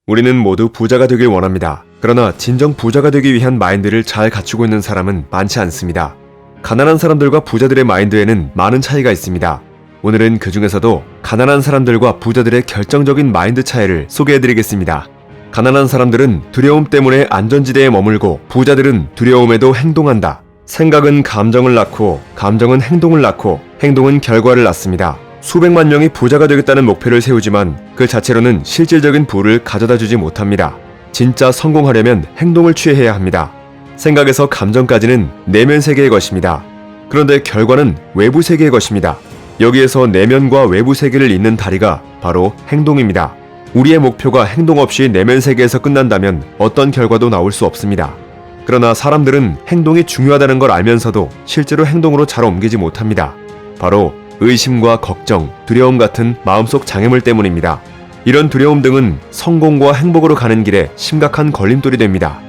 우리는 모두 부자가 되길 원합니다. 그러나 진정 부자가 되기 위한 마인드를 잘 갖추고 있는 사람은 많지 않습니다. 가난한 사람들과 부자들의 마인드에는 많은 차이가 있습니다. 오늘은 그 중에서도 가난한 사람들과 부자들의 결정적인 마인드 차이를 소개해드리겠습니다. 가난한 사람들은 두려움 때문에 안전지대에 머물고 부자들은 두려움에도 행동한다. 생각은 감정을 낳고 감정은 행동을 낳고 행동은 결과를 낳습니다. 수백만 명이 부자가 되겠다는 목표를 세우지만 그 자체로는 실질적인 부를 가져다 주지 못합니다. 진짜 성공하려면 행동을 취해야 합니다. 생각에서 감정까지는 내면 세계의 것입니다. 그런데 결과는 외부 세계의 것입니다. 여기에서 내면과 외부 세계를 잇는 다리가 바로 행동입니다. 우리의 목표가 행동 없이 내면 세계에서 끝난다면 어떤 결과도 나올 수 없습니다. 그러나 사람들은 행동이 중요하다는 걸 알면서도 실제로 행동으로 잘 옮기지 못합니다. 바로 의심과 걱정, 두려움 같은 마음속 장애물 때문입니다. 이런 두려움 등은 성공과 행복으로 가는 길에 심각한 걸림돌이 됩니다.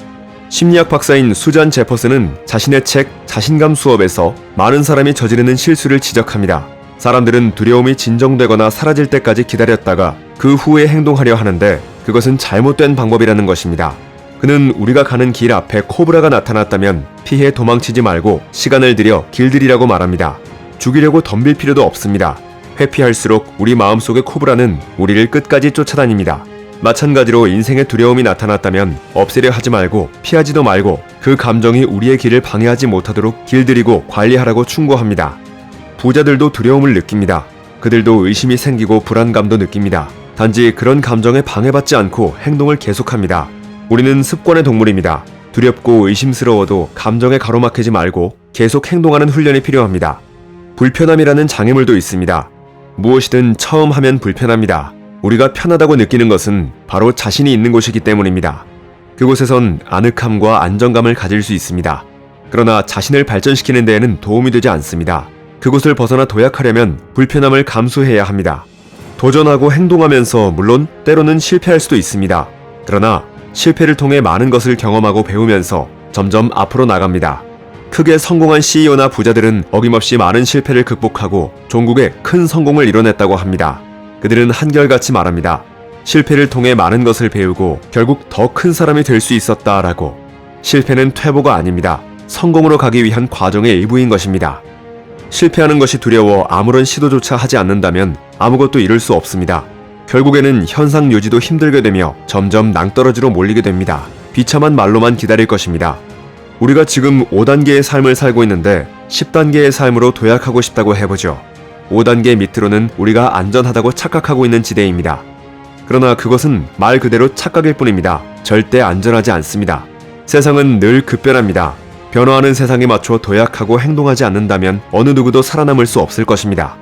심리학 박사인 수잔 제퍼슨은 자신의 책 자신감 수업에서 많은 사람이 저지르는 실수를 지적합니다. 사람들은 두려움이 진정되거나 사라질 때까지 기다렸다가 그 후에 행동하려 하는데 그것은 잘못된 방법이라는 것입니다. 그는 우리가 가는 길 앞에 코브라가 나타났다면 피해 도망치지 말고 시간을 들여 길들이라고 말합니다. 죽이려고 덤빌 필요도 없습니다. 회피할수록 우리 마음속의 코브라는 우리를 끝까지 쫓아다닙니다. 마찬가지로 인생에 두려움이 나타났다면 없애려 하지 말고 피하지도 말고 그 감정이 우리의 길을 방해하지 못하도록 길들이고 관리하라고 충고합니다. 부자들도 두려움을 느낍니다. 그들도 의심이 생기고 불안감도 느낍니다. 단지 그런 감정에 방해받지 않고 행동을 계속합니다. 우리는 습관의 동물입니다. 두렵고 의심스러워도 감정에 가로막히지 말고 계속 행동하는 훈련이 필요합니다. 불편함이라는 장애물도 있습니다. 무엇이든 처음 하면 불편합니다. 우리가 편하다고 느끼는 것은 바로 자신이 있는 곳이기 때문입니다. 그곳에선 아늑함과 안정감을 가질 수 있습니다. 그러나 자신을 발전시키는 데에는 도움이 되지 않습니다. 그곳을 벗어나 도약하려면 불편함을 감수해야 합니다. 도전하고 행동하면서 물론 때로는 실패할 수도 있습니다. 그러나 실패를 통해 많은 것을 경험하고 배우면서 점점 앞으로 나갑니다. 크게 성공한 CEO나 부자들은 어김없이 많은 실패를 극복하고 종국에 큰 성공을 이뤄냈다고 합니다. 그들은 한결같이 말합니다. 실패를 통해 많은 것을 배우고 결국 더 큰 사람이 될 수 있었다라고. 실패는 퇴보가 아닙니다. 성공으로 가기 위한 과정의 일부인 것입니다. 실패하는 것이 두려워 아무런 시도조차 하지 않는다면 아무것도 이룰 수 없습니다. 결국에는 현상 유지도 힘들게 되며 점점 낭떠러지로 몰리게 됩니다. 비참한 말로만 기다릴 것입니다. 우리가 지금 5단계의 삶을 살고 있는데 10단계의 삶으로 도약하고 싶다고 해보죠. 5단계 밑으로는 우리가 안전하다고 착각하고 있는 지대입니다. 그러나 그것은 말 그대로 착각일 뿐입니다. 절대 안전하지 않습니다. 세상은 늘 급변합니다. 변화하는 세상에 맞춰 도약하고 행동하지 않는다면 어느 누구도 살아남을 수 없을 것입니다.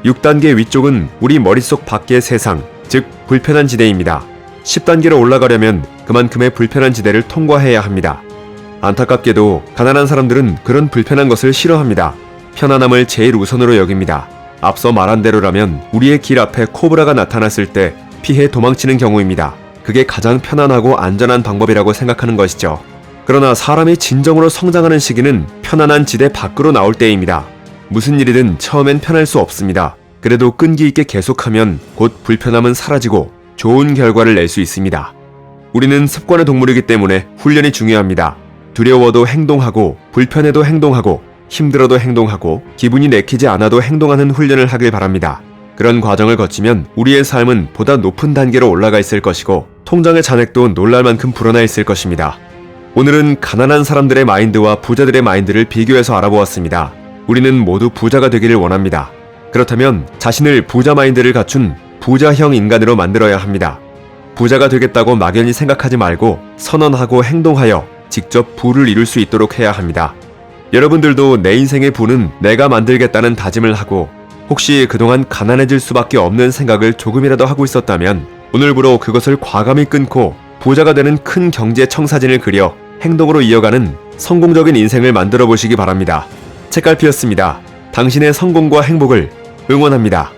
6단계 위쪽은 우리 머릿속 밖의 세상, 즉 불편한 지대입니다. 10단계로 올라가려면 그만큼의 불편한 지대를 통과해야 합니다. 안타깝게도 가난한 사람들은 그런 불편한 것을 싫어합니다. 편안함을 제일 우선으로 여깁니다. 앞서 말한 대로라면 우리의 길 앞에 코브라가 나타났을 때 피해 도망치는 경우입니다. 그게 가장 편안하고 안전한 방법이라고 생각하는 것이죠. 그러나 사람이 진정으로 성장하는 시기는 편안한 지대 밖으로 나올 때입니다. 무슨 일이든 처음엔 편할 수 없습니다. 그래도 끈기 있게 계속하면 곧 불편함은 사라지고 좋은 결과를 낼 수 있습니다. 우리는 습관의 동물이기 때문에 훈련이 중요합니다. 두려워도 행동하고 불편해도 행동하고 힘들어도 행동하고 기분이 내키지 않아도 행동하는 훈련을 하길 바랍니다. 그런 과정을 거치면 우리의 삶은 보다 높은 단계로 올라가 있을 것이고 통장의 잔액도 놀랄 만큼 불어나 있을 것입니다. 오늘은 가난한 사람들의 마인드와 부자들의 마인드를 비교해서 알아보았습니다. 우리는 모두 부자가 되기를 원합니다. 그렇다면 자신을 부자 마인드를 갖춘 부자형 인간으로 만들어야 합니다. 부자가 되겠다고 막연히 생각하지 말고 선언하고 행동하여 직접 부를 이룰 수 있도록 해야 합니다. 여러분들도 내 인생의 부는 내가 만들겠다는 다짐을 하고 혹시 그동안 가난해질 수밖에 없는 생각을 조금이라도 하고 있었다면 오늘부로 그것을 과감히 끊고 부자가 되는 큰 경제 청사진을 그려 행동으로 이어가는 성공적인 인생을 만들어 보시기 바랍니다. 책갈피였습니다. 당신의 성공과 행복을 응원합니다.